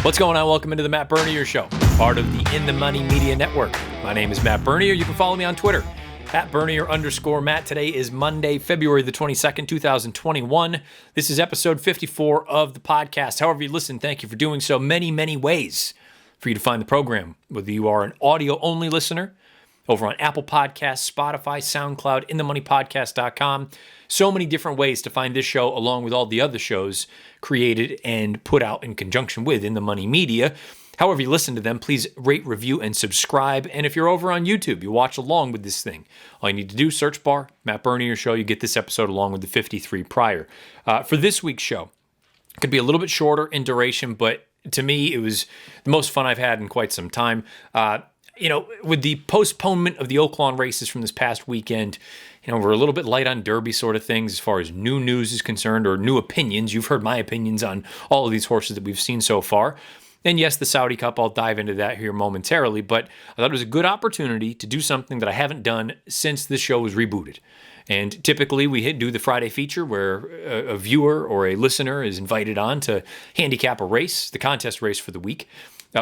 What's going on? Welcome into the Matt Bernier Show, part of the In the Money Media Network. My name is Matt Bernier. You can follow me on Twitter, @Bernier_Matt. Today is Monday, February the 22nd, 2021. This is episode 54 of the podcast. However you listen, thank you for doing so. Many ways for you to find the program, whether you are an audio-only listener over on Apple Podcasts, Spotify, SoundCloud, InTheMoneyPodcast.com. So many different ways to find this show along with all the other shows created and put out in conjunction with In the Money Media. However you listen to them, please rate, review, and subscribe. And if you're over on YouTube, you watch along with this thing. All you need to do, search bar, Matt Bernier Show. You get this episode along with the 53 prior. For this week's show, it could be a little bit shorter in duration, but to me, it was the most fun I've had in quite some time. With the postponement of the Oaklawn races from this past weekend, we're a little bit light on Derby sort of things as far as new news is concerned or new opinions. You've heard my opinions on all of these horses that we've seen so far. And yes, the Saudi Cup, I'll dive into that here momentarily, but I thought it was a good opportunity to do something that I haven't done since this show was rebooted. And typically we do the Friday feature where a viewer or a listener is invited on to handicap a race, the contest race for the week.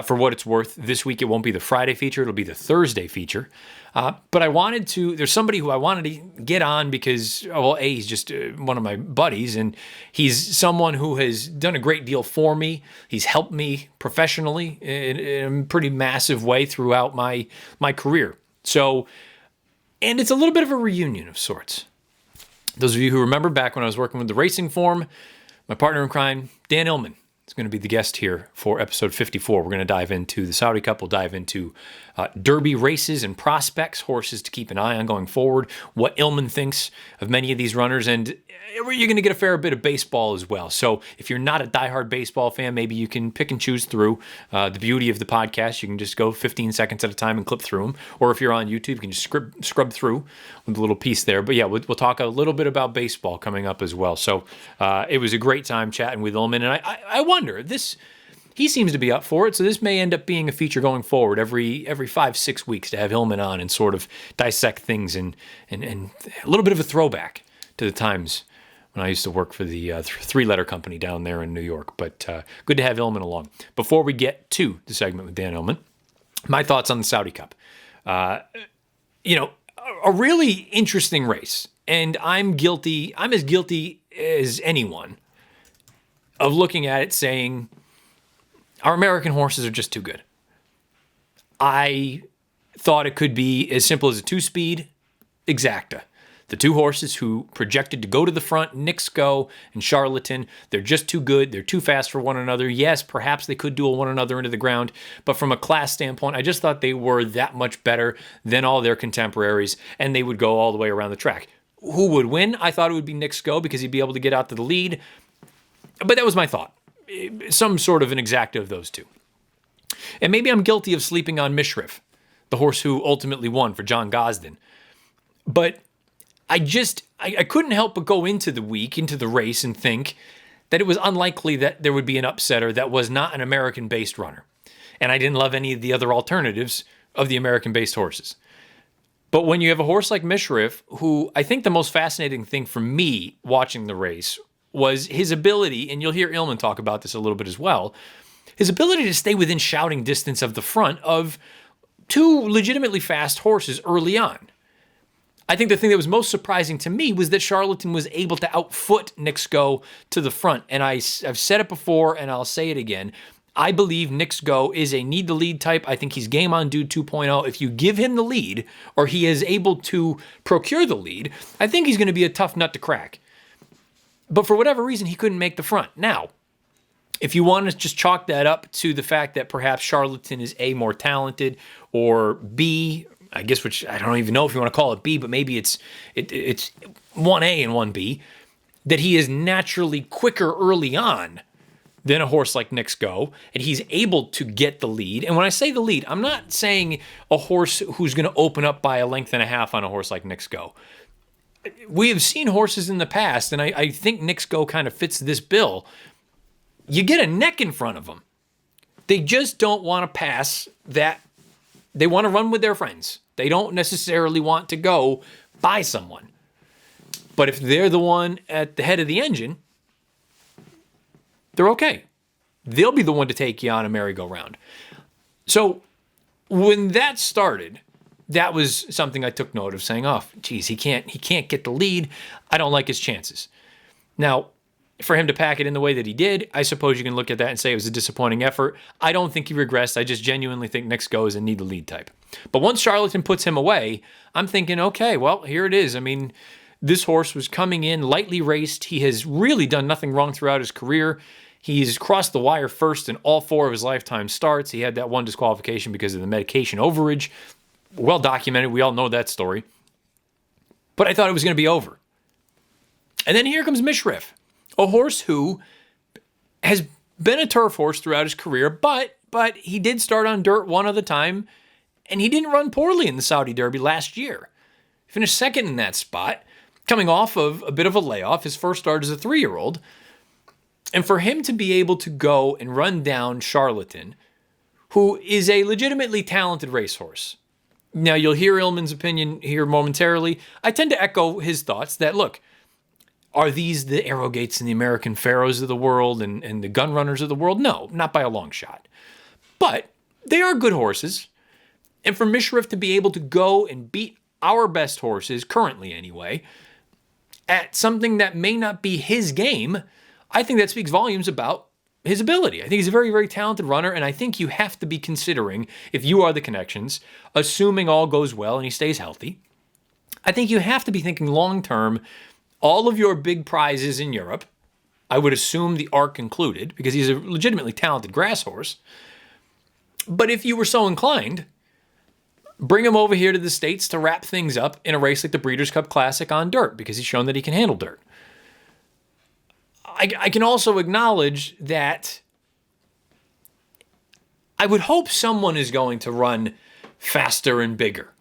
For what it's worth, this week it won't be the Friday feature, it'll be the Thursday feature. But there's somebody who I wanted to get on because, he's just one of my buddies, and he's someone who has done a great deal for me. He's helped me professionally in a pretty massive way throughout my career. And it's a little bit of a reunion of sorts. Those of you who remember back when I was working with the Racing Form, my partner in crime, Dan Illman, is going to be the guest here for episode 54. We're going to dive into the Saudi Cup. We'll dive into Derby races and prospects, horses to keep an eye on going forward, what Illman thinks of many of these runners, and you're going to get a fair bit of baseball as well. So if you're not a diehard baseball fan, maybe you can pick and choose through. The beauty of the podcast, you can just go 15 seconds at a time and clip through them. Or if you're on YouTube, you can just scrub through with a little piece there. But yeah, we'll talk a little bit about baseball coming up as well. So it was a great time chatting with Illman, and I wonder, he seems to be up for it, so this may end up being a feature going forward every 5-6 weeks to have Illman on and sort of dissect things and a little bit of a throwback to the times when I used to work for the three-letter company down there in New York. But good to have Illman along. Before we get to the segment with Dan Illman, my thoughts on the Saudi Cup. A really interesting race, and I'm as guilty as anyone of looking at it saying, our American horses are just too good. I thought it could be as simple as a two-speed exacta. The two horses who projected to go to the front, Nixco and Charlatan, they're just too good. They're too fast for one another. Yes, perhaps they could duel one another into the ground, but from a class standpoint, I just thought they were that much better than all their contemporaries, and they would go all the way around the track. Who would win? I thought it would be Nixco because he'd be able to get out to the lead, but that was my thought. Some sort of an exacta of those two. And maybe I'm guilty of sleeping on Mishrif, the horse who ultimately won for John Gosden. But I couldn't help but go into the race, and think that it was unlikely that there would be an upsetter that was not an American-based runner. And I didn't love any of the other alternatives of the American-based horses. But when you have a horse like Mishrif, who I think the most fascinating thing for me watching the race was his ability, and you'll hear Illman talk about this a little bit as well, his ability to stay within shouting distance of the front of two legitimately fast horses early on. I think the thing that was most surprising to me was that Charlatan was able to outfoot Nixco to the front. And I've said it before, and I'll say it again. I believe Nixco is a need-the-lead type. I think he's Game On Dude 2.0. If you give him the lead, or he is able to procure the lead, I think he's going to be a tough nut to crack. But for whatever reason, he couldn't make the front. Now, if you want to just chalk that up to the fact that perhaps Charlatan is A, more talented, or B, I guess, which I don't even know if you want to call it B, but maybe it's 1A and 1B, that he is naturally quicker early on than a horse like Nixco, and he's able to get the lead. And when I say the lead, I'm not saying a horse who's going to open up by a length and a half on a horse like Nixco. We have seen horses in the past, and I think Nixco kind of fits this bill. You get a neck in front of them. They just don't want to pass that. They want to run with their friends. They don't necessarily want to go by someone. But if they're the one at the head of the engine, they're okay. they'll be the one to take you on a merry-go-round. So when that started, that was something I took note of, saying, oh, geez, he can't get the lead. I don't like his chances. Now, for him to pack it in the way that he did, I suppose you can look at that and say it was a disappointing effort. I don't think he regressed. I just genuinely think next go is a need the lead type. But once Charlatan puts him away, I'm thinking, okay, well, here it is. I mean, this horse was coming in lightly raced. He has really done nothing wrong throughout his career. He's crossed the wire first in all 4 of his lifetime starts. He had that one disqualification because of the medication overage. Well documented. We all know that story. But I thought it was going to be over. And then here comes Mishriff, a horse who has been a turf horse throughout his career, but he did start on dirt one other time, and he didn't run poorly in the Saudi Derby last year. He finished second in that spot, coming off of a bit of a layoff, his first start as a 3-year-old. And for him to be able to go and run down Charlatan, who is a legitimately talented racehorse. Now, you'll hear Illman's opinion here momentarily. I tend to echo his thoughts that, look, are these the Arrowgates and the American Pharaohs of the world and the gun runners of the world? No, not by a long shot. But they are good horses. And for Mishriff to be able to go and beat our best horses, currently anyway, at something that may not be his game, I think that speaks volumes about his ability. I think he's a very, very talented runner, and I think you have to be considering, if you are the Connections, assuming all goes well and he stays healthy, I think you have to be thinking long-term, all of your big prizes in Europe, I would assume the Arc included, because he's a legitimately talented grass horse, but if you were so inclined, bring him over here to the States to wrap things up in a race like the Breeders' Cup Classic on dirt, because he's shown that he can handle dirt. I can also acknowledge that I would hope someone is going to run faster and bigger.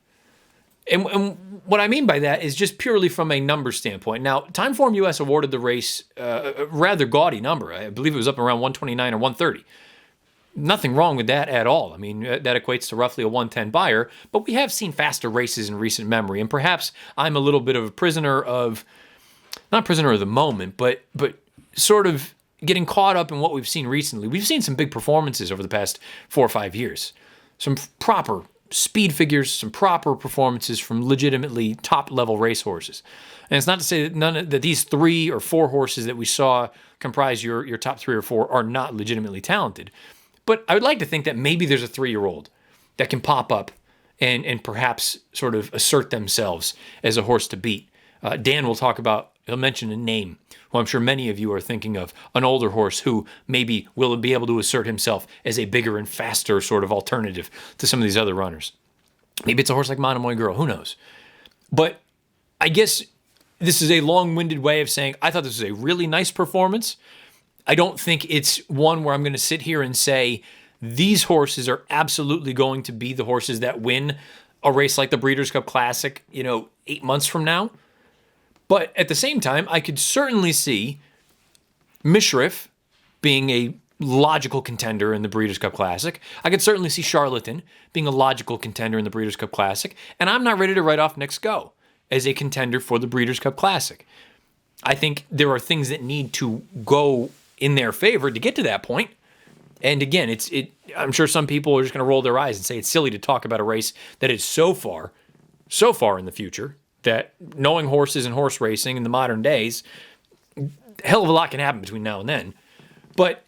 And what I mean by that is just purely from a number standpoint. Now, Timeform US awarded the race a rather gaudy number. I believe it was up around 129 or 130. Nothing wrong with that at all. I mean, that equates to roughly a 110 buyer, but we have seen faster races in recent memory, and perhaps I'm a little bit of a prisoner of, not prisoner of the moment, but sort of getting caught up in what we've seen recently. We've seen some big performances over the past 4 or 5 years. Some proper speed figures, some proper performances from legitimately top-level racehorses. And it's not to say that these 3 or 4 horses that we saw comprise your top 3 or 4 are not legitimately talented. But I would like to think that maybe there's a 3-year-old that can pop up and perhaps sort of assert themselves as a horse to beat. Dan will talk about, he'll mention a name who I'm sure many of you are thinking of, an older horse who maybe will be able to assert himself as a bigger and faster sort of alternative to some of these other runners. Maybe it's a horse like Monomoy Girl, who knows? But I guess this is a long-winded way of saying I thought this was a really nice performance. I don't think it's one where I'm going to sit here and say these horses are absolutely going to be the horses that win a race like the Breeders' Cup Classic, 8 months from now. But at the same time, I could certainly see Mishriff being a logical contender in the Breeders' Cup Classic. I could certainly see Charlatan being a logical contender in the Breeders' Cup Classic. And I'm not ready to write off Next Go as a contender for the Breeders' Cup Classic. I think there are things that need to go in their favor to get to that point. And again, I'm sure some people are just going to roll their eyes and say it's silly to talk about a race that is so far in the future, that knowing horses and horse racing in the modern days, a hell of a lot can happen between now and then. But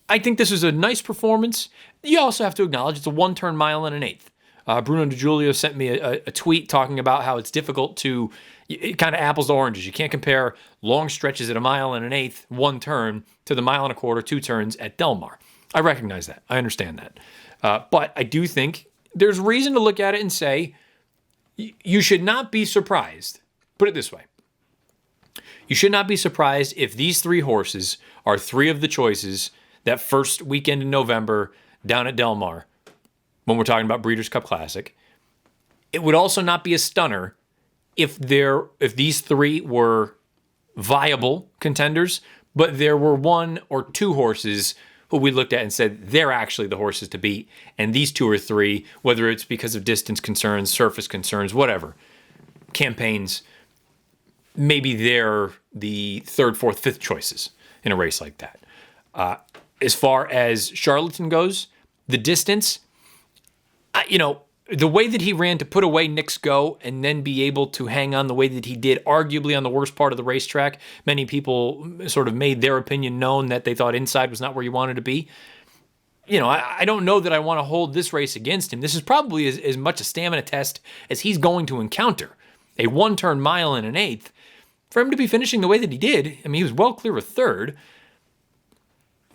I think this is a nice performance. You also have to acknowledge it's a 1-turn mile and an eighth. Bruno DiGiulio sent me a tweet talking about how it's difficult to, kind of apples to oranges. You can't compare long stretches at a mile and an eighth, 1 turn, to the mile and a quarter, 2 turns at Del Mar. I recognize that. I understand that. But I do think there's reason to look at it and say, you should not be surprised. Put it this way. You should not be surprised if these 3 horses are 3 of the choices that first weekend in November down at Del Mar when we're talking about Breeders' Cup Classic. It would also not be a stunner if these 3 were viable contenders, but there were 1 or 2 horses who we looked at and said they're actually the horses to beat, and these 2 or 3, whether it's because of distance concerns, surface concerns, whatever, campaigns, maybe they're the 3rd, 4th, 5th choices in a race like that. As far as Charlatan goes, the distance, the way that he ran to put away Nick's go and then be able to hang on the way that he did, arguably on the worst part of the racetrack, many people sort of made their opinion known that they thought inside was not where you wanted to be. I don't know that I want to hold this race against him. This is probably as much a stamina test as he's going to encounter. A one-turn mile and an eighth. For him to be finishing the way that he did, I mean, he was well clear of third.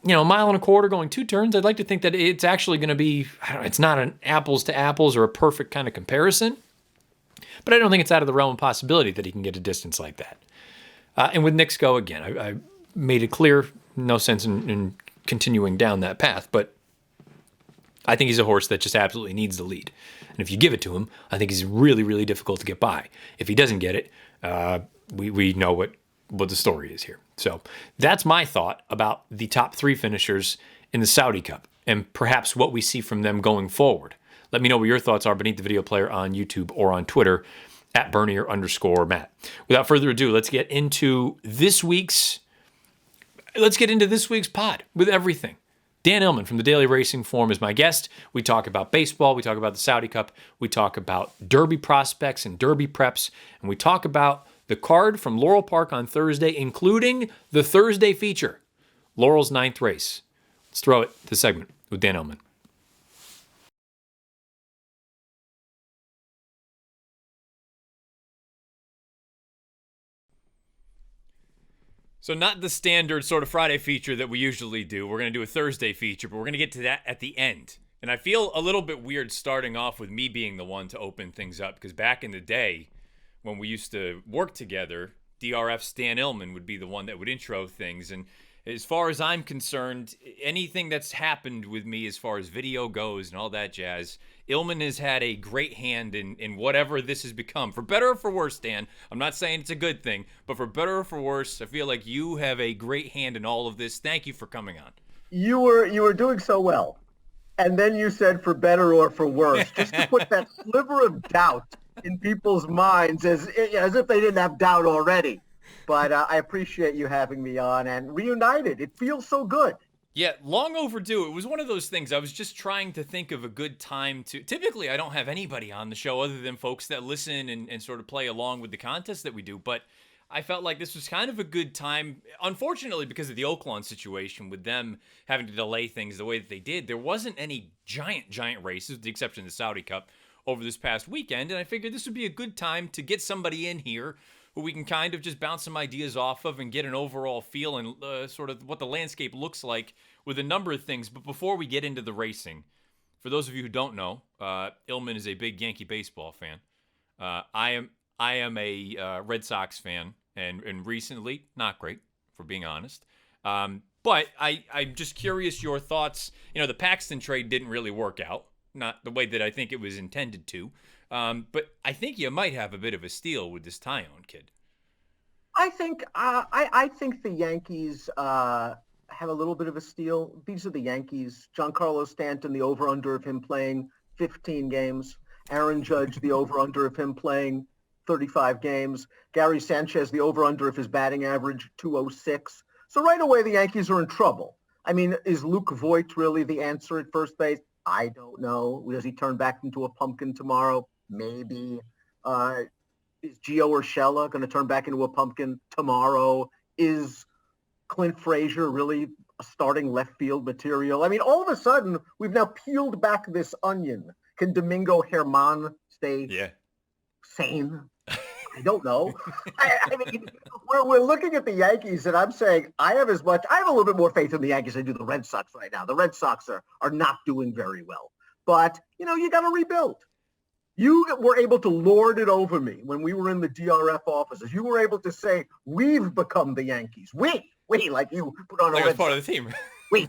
A mile and a quarter going 2 turns, I'd like to think that it's actually going to be, it's not an apples to apples or a perfect kind of comparison, but I don't think it's out of the realm of possibility that he can get a distance like that. And with Nick's go, again, I made it clear, no sense in continuing down that path, but I think he's a horse that just absolutely needs the lead. And if you give it to him, I think he's really, really difficult to get by. If he doesn't get it, we know what the story is here. So that's my thought about the top 3 finishers in the Saudi Cup and perhaps what we see from them going forward. Let me know what your thoughts are beneath the video player on YouTube or on Twitter at Bernier_Matt. Without further ado, let's get into this week's pod with everything. Dan Illman from the Daily Racing Form is my guest. We talk about baseball, we talk about the Saudi Cup, we talk about Derby prospects and Derby preps, and we talk about the card from Laurel Park on Thursday, including the Thursday feature, Laurel's 9th race. Let's throw it to the segment with Dan Illman. So not the standard sort of Friday feature that we usually do. We're going to do a Thursday feature, but we're going to get to that at the end. And I feel a little bit weird starting off with me being the one to open things up, because back in the day, when we used to work together, DRF's Dan Illman would be the one that would intro things. And as far as I'm concerned, anything that's happened with me as far as video goes and all that jazz, Illman has had a great hand in whatever this has become. For better or for worse, Dan, I'm not saying it's a good thing, but for better or for worse, I feel like you have a great hand in all of this. Thank you for coming on. You were doing so well. And then you said for better or for worse, just to put that sliver of doubt in people's minds as if they didn't have doubt already. But I appreciate you having me on and reunited. It feels so good. Yeah, long overdue. It was one of those things. I was just trying to think of a good time to... Typically, I don't have anybody on the show other than folks that listen and sort of play along with the contest that we do. But I felt like this was kind of a good time. Unfortunately, because of the Oaklawn situation, with them having to delay things the way that they did, there wasn't any giant races, with the exception of the Saudi Cup, over this past weekend. And I figured this would be a good time to get somebody in here who we can kind of just bounce some ideas off of and get an overall feel and sort of what the landscape looks like with a number of things. But before we get into the racing, for those of you who don't know, Illman is a big Yankee Baseball fan. I am a Red Sox fan, and recently, not great, for being honest. But I'm just curious your thoughts. The Paxton trade didn't really work out, not the way that I think it was intended to. But I think you might have a bit of a steal with this Tyone kid. I think the Yankees have a little bit of a steal. These are the Yankees. Giancarlo Stanton, the over-under of him playing 15 games. Aaron Judge, the over-under of him playing 35 games. Gary Sanchez, the over-under of his batting average, 206. So right away, the Yankees are in trouble. I mean, is Luke Voigt really the answer at first base? I don't know. Does he turn back into a pumpkin tomorrow? Maybe. Is Gio Urshela going to turn back into a pumpkin tomorrow? Is Clint Frazier really a starting left field material? I mean, all of a sudden, we've now peeled back this onion. Can Domingo Germán stay sane? I don't know. I mean, we're looking at the Yankees, and I'm saying I have a little bit more faith in the Yankees than I do the Red Sox right now. The Red Sox are not doing very well. But, you got to rebuild. You were able to lord it over me when we were in the DRF offices. You were able to say, we've become the Yankees. We, like you put on like a Red part Sox. Of the team. We.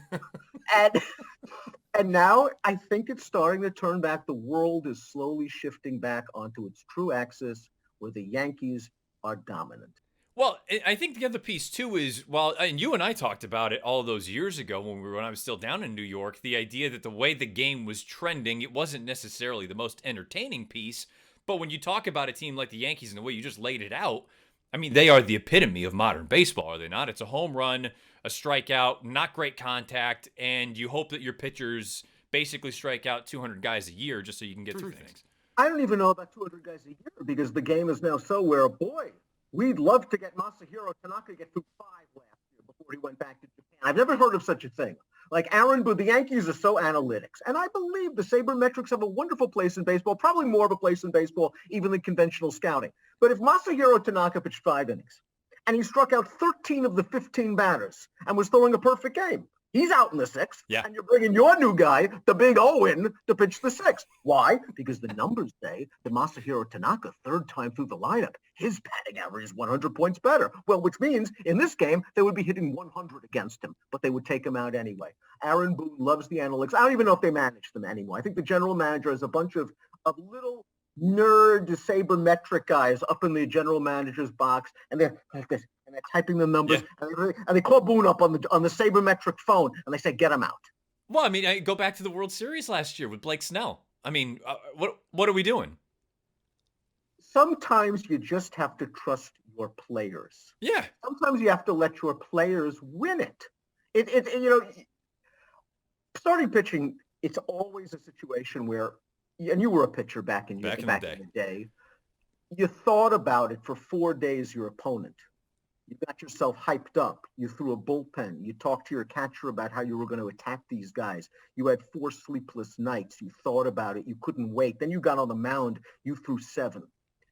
And now I think it's starting to turn back. The world is slowly shifting back onto its true axis where the Yankees are dominant. Well, I think the other piece, too, is, and you and I talked about it all those years ago when I was still down in New York, the idea that the way the game was trending, it wasn't necessarily the most entertaining piece. But when you talk about a team like the Yankees and the way you just laid it out, I mean, they are the epitome of modern baseball, are they not? It's a home run, a strikeout, not great contact, and you hope that your pitchers basically strike out 200 guys a year just so you can get through things. I don't even know about 200 guys a year because the game is now so where, boy, we'd love to get Masahiro Tanaka get through 5 last year before he went back to Japan. I've never heard of such a thing. Like Aaron Boone, the Yankees are so analytics. And I believe the sabermetrics have a wonderful place in baseball, probably more of a place in baseball, even than conventional scouting. But if Masahiro Tanaka pitched 5 innings and he struck out 13 of the 15 batters and was throwing a perfect game, he's out in the 6th, and you're bringing your new guy, the big Owen, to pitch the 6th. Why? Because the numbers say that Masahiro Tanaka, 3rd time through the lineup, his batting average is 100 points better. Well, which means in this game, they would be hitting 100 against him, but they would take him out anyway. Aaron Boone loves the analytics. I don't even know if they manage them anymore. I think the general manager has a bunch of little nerd sabermetric guys up in the general manager's box, and they're like this, and they're typing the numbers, and they call Boone up on the sabermetric phone, and they say, "Get him out." Well, I mean, I go back to the World Series last year with Blake Snell. I mean, what are we doing? Sometimes you just have to trust your players. Yeah. Sometimes you have to let your players win it. Starting pitching, it's always a situation where, and you were a pitcher back in the day, you thought about it for 4 days, your opponent. You got yourself hyped up. You threw a bullpen. You talked to your catcher about how you were going to attack these guys. You had 4 sleepless nights. You thought about it. You couldn't wait. Then you got on the mound. You threw 7.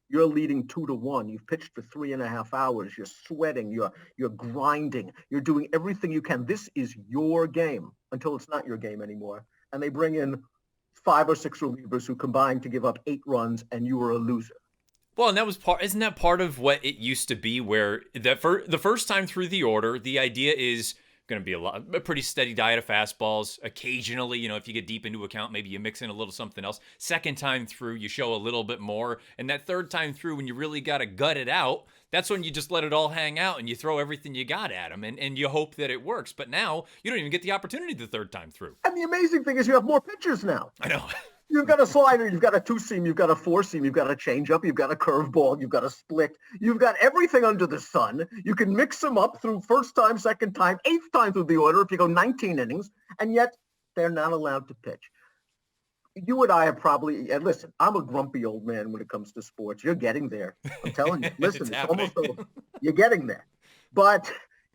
You're leading 2-1. You've pitched for 3.5 hours. You're sweating. You're grinding. You're doing everything you can. This is your game until it's not your game anymore. And they bring in 5 or 6 relievers who combined to give up 8 runs, and you were a loser. Well, and isn't that part of what it used to be, where the first time through the order, the idea is going to be a pretty steady diet of fastballs. Occasionally, if you get deep into a count, maybe you mix in a little something else. Second time through, you show a little bit more. And that third time through, when you really got to gut it out, that's when you just let it all hang out and you throw everything you got at them and you hope that it works. But now you don't even get the opportunity the third time through. And the amazing thing is you have more pitchers now. I know. You've got a slider, you've got a 2-seam, you've got a 4-seam, you've got a changeup, you've got a curveball, you've got a split. You've got everything under the sun. You can mix them up through first time, second time, 8th time through the order if you go 19 innings, and yet they're not allowed to pitch. You and I have probably, and listen, I'm a grumpy old man when it comes to sports. You're getting there. I'm telling you. Listen, it's almost over. You're getting there. But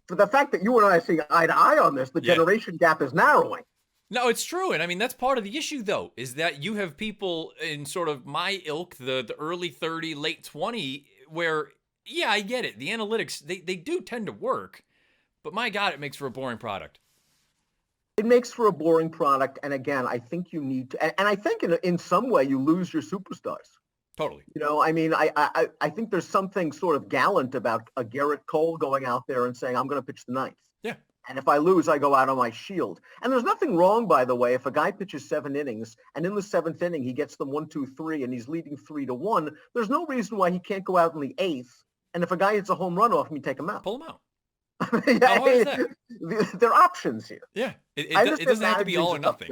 for the fact that you and I are seeing eye to eye on this, the generation gap is narrowing. No, it's true. And I mean, that's part of the issue, though, is that you have people in sort of my ilk, the early 30, late 20, where, yeah, I get it. The analytics, they do tend to work. But my God, it makes for a boring product. It makes for a boring product. And again, I think you need to, and I think in some way you lose your superstars. Totally. I mean, I think there's something sort of gallant about a Garrett Cole going out there and saying, I'm going to pitch the 9th. Yeah. And if I lose, I go out on my shield. And there's nothing wrong, by the way, if a guy pitches 7 innings and in the 7th inning, he gets them 1, 2, 3, and he's leading 3-1. There's no reason why he can't go out in the 8th. And if a guy hits a home run off him, you take him out. Pull him out. How hard is that? There are options here. Yeah. It doesn't have to be all or nothing.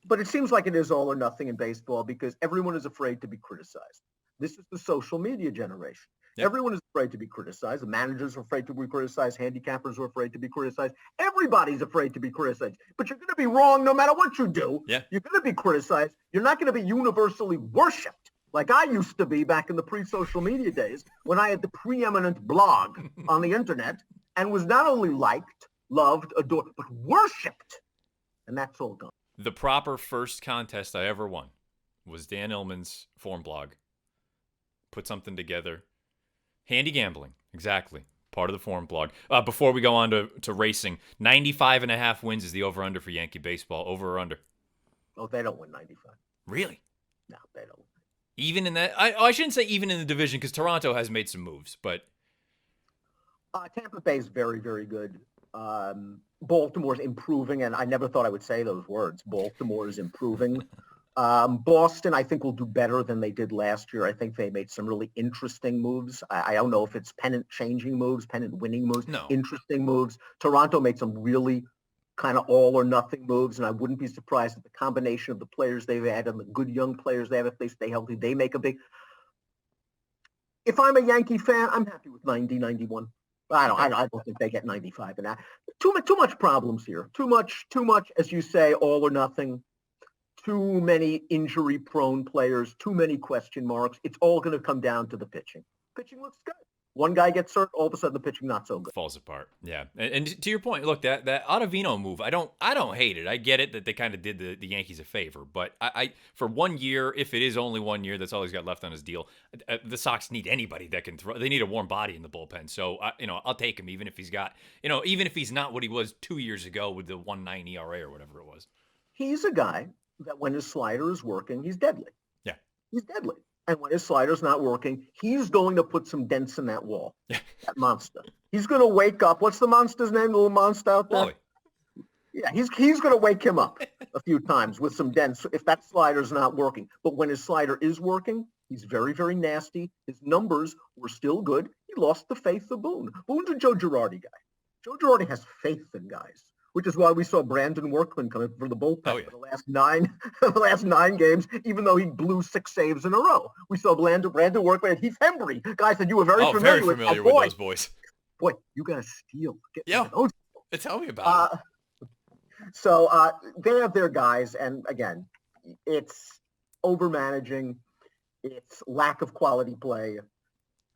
But it seems like it is all or nothing in baseball because everyone is afraid to be criticized. This is the social media generation. Yep. Everyone is afraid to be criticized. The managers are afraid to be criticized. Handicappers are afraid to be criticized. Everybody's afraid to be criticized. But you're going to be wrong no matter what you do. Yeah. You're going to be criticized. You're not going to be universally worshipped like I used to be back in the pre-social media days when I had the preeminent blog on the internet and was not only liked, loved, adored, but worshipped. And that's all gone. The proper first contest I ever won was Dan Illman's form blog. Put something together. Handy gambling, exactly. Part of the forum blog. Before we go on to racing, 95.5 wins is the over-under for Yankee Baseball. Over or under? Oh, they don't win 95. Really? No, they don't. Even in that? I shouldn't say even in the division because Toronto has made some moves, but... Tampa Bay is very, very good. Baltimore's improving, and I never thought I would say those words. Baltimore is improving. Boston, I think, will do better than they did last year. I think they made some really interesting moves. I don't know if it's pennant-changing moves, pennant-winning moves, interesting moves. Toronto made some really kind of all-or-nothing moves, and I wouldn't be surprised if the combination of the players they've had and the good young players they have, if they stay healthy, they make a big... If I'm a Yankee fan, I'm happy with 90, 91. I don't think they get 95 and that. Too much problems here. Too much, as you say, all or nothing. Too many injury-prone players. Too many question marks. It's all going to come down to the pitching. Pitching looks good. One guy gets hurt, all of a sudden the pitching not so good. Falls apart. Yeah. And to your point, look, that Ottavino move, I don't hate it. I get it that they kind of did the Yankees a favor, but I for 1 year, if it is only 1 year, that's all he's got left on his deal. The Sox need anybody that can throw. They need a warm body in the bullpen. So I'll take him even if he's got, even if he's not what he was 2 years ago with the 1.9 ERA or whatever it was. He's a guy that when his slider is working, he's deadly. Yeah. He's deadly. And when his slider's not working, he's going to put some dents in that wall, that monster. He's going to wake up. What's the monster's name, the little monster out there? Wally. Yeah, he's going to wake him up a few times with some dents if that slider's not working. But when his slider is working, he's very, very nasty. His numbers were still good. He lost the faith of Boone. Boone's a Joe Girardi guy. Joe Girardi has faith in guys, which is why we saw Brandon Workman come in for the bullpen for the last nine games, even though he blew 6 saves in a row. We saw Brandon Workman and Heath Hembry, guys that you were very familiar with. With those boys. Boy, you got to steal. Tell me about it. So they have their guys, and again, it's overmanaging, it's lack of quality play.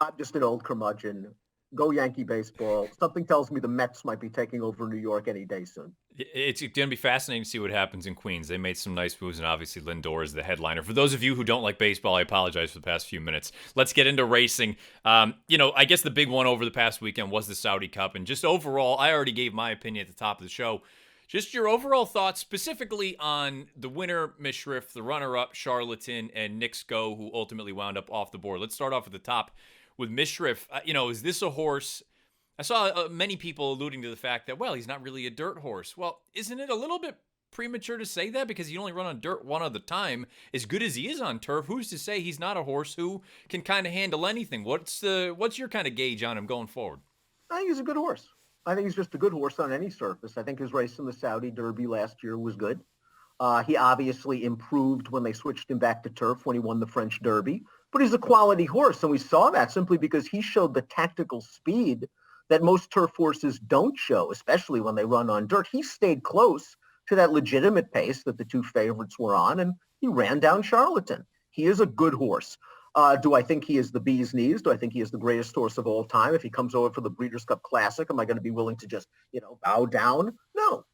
I'm just an old curmudgeon. Go Yankee Baseball. Something tells me the Mets might be taking over New York any day soon. It's going to be fascinating to see what happens in Queens. They made some nice moves, and obviously Lindor is the headliner. For those of you who don't like baseball, I apologize for the past few minutes. Let's get into racing. I guess the big one over the past weekend was the Saudi Cup, and just overall, I already gave my opinion at the top of the show. Just your overall thoughts, specifically on the winner, Mishriff, the runner-up, Charlatan, and Nick Sko, who ultimately wound up off the board. Let's start off at the top with Mishriff. Is this a horse? I saw many people alluding to the fact that, well, he's not really a dirt horse. Well, isn't it a little bit premature to say that because he only run on dirt one other time? As good as he is on turf, who's to say he's not a horse who can kind of handle anything? What's your kind of gauge on him going forward? I think he's a good horse. I think he's just a good horse on any surface. I think his race in the Saudi Derby last year was good. He obviously improved when they switched him back to turf when he won the French Derby. But he's a quality horse, and we saw that simply because he showed the tactical speed that most turf horses don't show, especially when they run on dirt. He stayed close to that legitimate pace that the two favorites were on, and he ran down Charlatan. He is a good horse. Do I think he is the bee's knees? Do I think he is the greatest horse of all time? If he comes over for the Breeders' Cup Classic, am I going to be willing to just, bow down? No.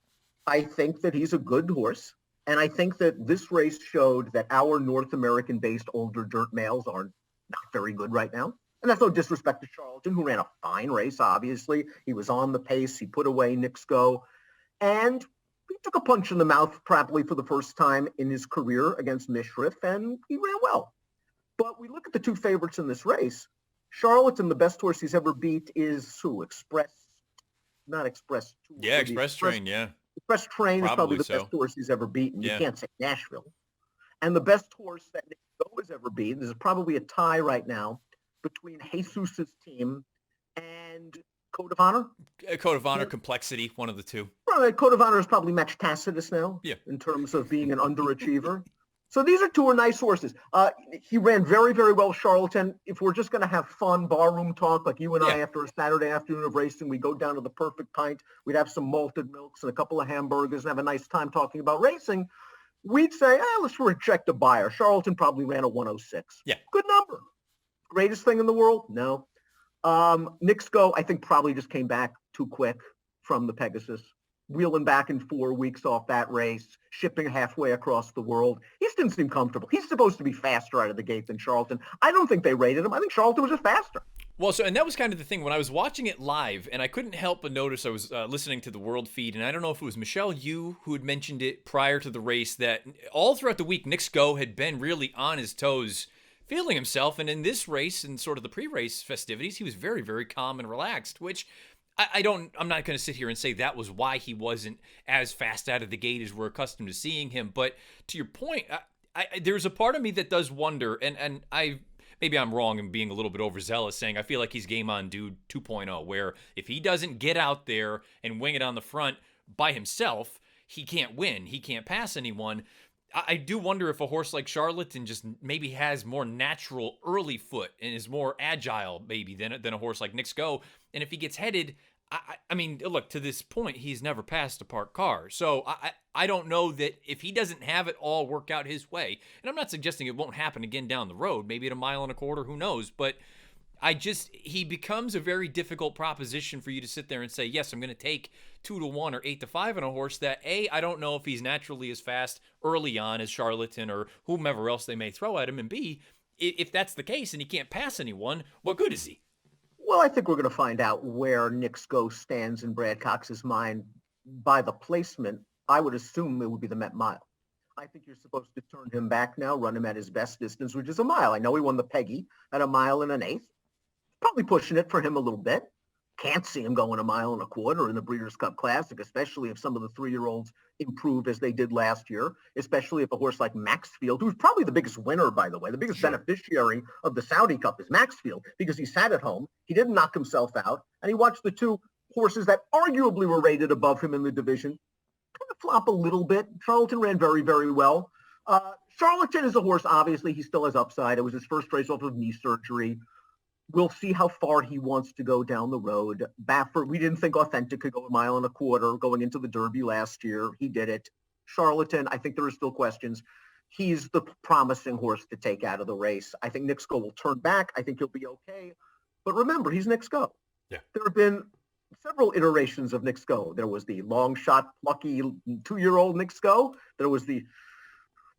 I think that he's a good horse. And I think that this race showed that our North American-based older dirt males are not very good right now. And that's no disrespect to Charlatan, who ran a fine race, obviously. He was on the pace. He put away Nick Sko. And he took a punch in the mouth probably for the first time in his career against Mishriff, and he ran well. But we look at the two favorites in this race. Charlatan, the best horse he's ever beat is Express Train, yeah. Express Train is probably the best horse he's ever beaten. Yeah. You can't say Nashville. And the best horse that Nick Sko has ever beaten, there's probably a tie right now between Jesus's team and Code of Honor. Code of Honor, Complexity, one of the two. Right, Code of Honor is probably matched Tacitus now in terms of being an underachiever. So these are nice horses. He ran very, very well, Charlatan. If we're just going to have fun barroom talk like you and I after a Saturday afternoon of racing, we go down to the Perfect Pint, we'd have some malted milks and a couple of hamburgers and have a nice time talking about racing, we'd say, let's reject a buyer. Charlatan probably ran a 106. Yeah. Good number. Greatest thing in the world? No. Nick Sko, I think, probably just came back too quick from the Pegasus. Wheeling back in 4 weeks off that race, shipping halfway across the world. He just didn't seem comfortable. He's supposed to be faster out of the gate than Charlatan. I don't think they rated him. I think Charlatan was just faster. Well, and that was kind of the thing. When I was watching it live, and I couldn't help but notice I was listening to the World feed, and I don't know if it was Michelle Yu who had mentioned it prior to the race, that all throughout the week, Nick Sko had been really on his toes, feeling himself, and in this race and sort of the pre-race festivities, he was very, very calm and relaxed, which I'm not going to sit here and say that was why he wasn't as fast out of the gate as we're accustomed to seeing him. But to your point, there's a part of me that does wonder, and maybe I'm wrong in being a little bit overzealous, saying I feel like he's Game On Dude 2.0, where if he doesn't get out there and wing it on the front by himself, he can't win. He can't pass anyone. I do wonder if a horse like Charlatan just maybe has more natural early foot and is more agile maybe than a horse like Nick's Go. And if he gets headed, I mean, look, to this point, he's never passed a parked car. So I don't know that if he doesn't have it all work out his way, and I'm not suggesting it won't happen again down the road, maybe at a mile and a quarter, who knows, but he becomes a very difficult proposition for you to sit there and say, yes, I'm going to take 2-1 or 8-5 on a horse that I don't know if he's naturally as fast early on as Charlatan or whomever else they may throw at him. And B, if that's the case and he can't pass anyone, what good is he? Well, I think we're going to find out where Nick's Go stands in Brad Cox's mind by the placement. I would assume it would be the Met Mile. I think you're supposed to turn him back now, run him at his best distance, which is a mile. I know he won the Peggy at a mile and an eighth. Probably pushing it for him a little bit. Can't see him going a mile and a quarter in the Breeders' Cup Classic, especially if some of the 3-year-olds improve as they did last year, especially if a horse like Maxfield, who's probably the biggest winner, by the way, the biggest beneficiary of the Saudi Cup is Maxfield, because he sat at home, he didn't knock himself out, and he watched the two horses that arguably were rated above him in the division kind of flop a little bit. Charlatan ran very, very well. Charlatan is a horse, obviously, he still has upside. It was his first race off of knee surgery. We'll see how far he wants to go down the road. Baffert, we didn't think Authentic could go a mile and a quarter going into the Derby last year. He did it. Charlatan, I think there are still questions. He's the promising horse to take out of the race. I think Nick's Go will turn back. I think he'll be okay. But remember, he's Nick's Go. Yeah. There have been several iterations of Nick's Go. There was the long shot, plucky 2-year-old Nick's Go. There was the,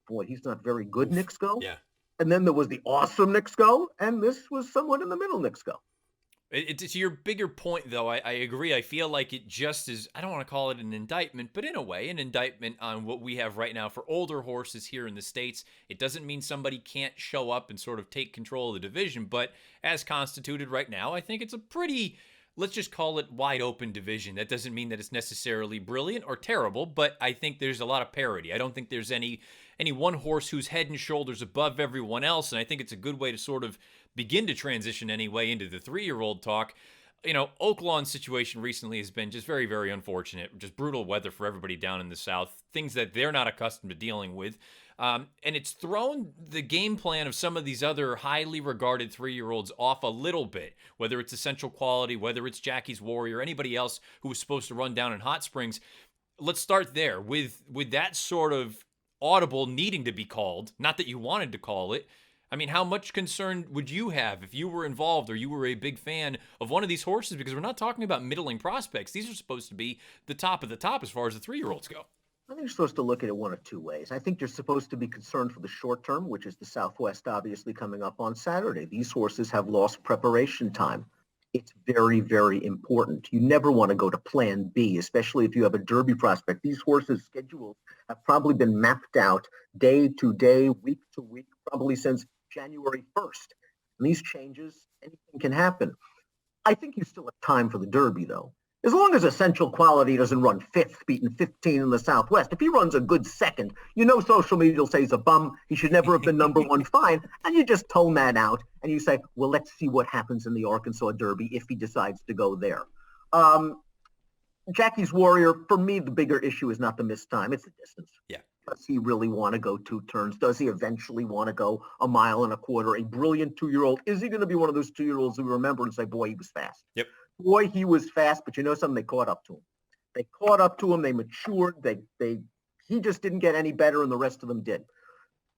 boy, he's not very good Nick's Go. Yeah. And then there was the awesome Nick's Go, and this was somewhat in the middle Nick's Go. To your bigger point, though, I agree. I feel like it just is, I don't want to call it an indictment, but in a way, an indictment on what we have right now for older horses here in the States. It doesn't mean somebody can't show up and sort of take control of the division, but as constituted right now, I think it's a pretty, let's just call it wide open division. That doesn't mean that it's necessarily brilliant or terrible, but I think there's a lot of parity. I don't think there's any one horse who's head and shoulders above everyone else, and I think it's a good way to sort of begin to transition anyway into the 3-year-old talk. You know, Oaklawn's situation recently has been just very, very unfortunate. Just brutal weather for everybody down in the South, things that they're not accustomed to dealing with. And it's thrown the game plan of some of these other highly regarded 3-year-olds off a little bit, whether it's Essential Quality, whether it's Jackie's Warrior, anybody else who was supposed to run down in Hot Springs. Let's start there with that sort of audible needing to be called, not that you wanted to call it. I mean, how much concern would you have if you were involved or you were a big fan of one of these horses? Because we're not talking about middling prospects. These are supposed to be the top of the top as far as the 3-year-olds go. I think you're supposed to look at it one of two ways. I think you're supposed to be concerned for the short term, which is the Southwest obviously coming up on Saturday. These horses have lost preparation time. It's very, very important. You never want to go to plan B, especially if you have a Derby prospect. These horses' schedules have probably been mapped out day to day, week to week, probably since January 1st. And these changes, anything can happen. I think you still have time for the Derby, though. As long as Essential Quality doesn't run 5th, beating 15 in the Southwest, if he runs a good second, you know social media will say he's a bum, he should never have been number one, fine, and you just tone that out, and you say, well, let's see what happens in the Arkansas Derby if he decides to go there. Jackie's Warrior, for me, the bigger issue is not the missed time, it's the distance. Yeah. Does he really want to go 2 turns? Does he eventually want to go a mile and a quarter? A brilliant 2-year-old. Is he going to be one of those 2-year-olds who remember and say, boy, he was fast? Yep. Boy, he was fast, but you know something? They caught up to him. They caught up to him. They matured. He just didn't get any better, and the rest of them did.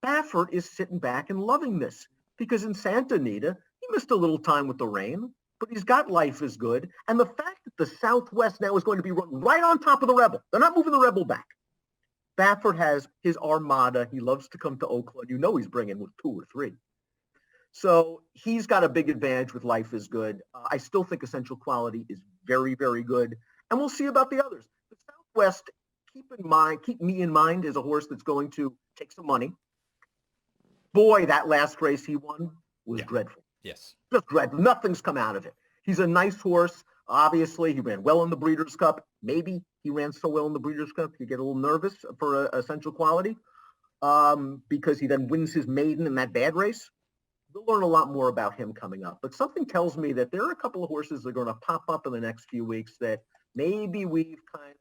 Baffert is sitting back and loving this because in Santa Anita, he missed a little time with the rain, but he's got Life is Good. And the fact that the Southwest now is going to be run right on top of the Rebel. They're not moving the Rebel back. Baffert has his armada. He loves to come to Oakland. You know he's bringing with 2 or 3. So he's got a big advantage with Life is Good. I still think Essential Quality is very, very good. And we'll see about the others. The Southwest, keep me in mind as a horse that's going to take some money. Boy, that last race he won was dreadful. Yes. Just dreadful. Nothing's come out of it. He's a nice horse. Obviously, he ran well in the Breeders' Cup. Maybe he ran so well in the Breeders' Cup, you get a little nervous for Essential Quality because he then wins his maiden in that bad race. We'll learn a lot more about him coming up. But something tells me that there are a couple of horses that are going to pop up in the next few weeks that maybe we've kind of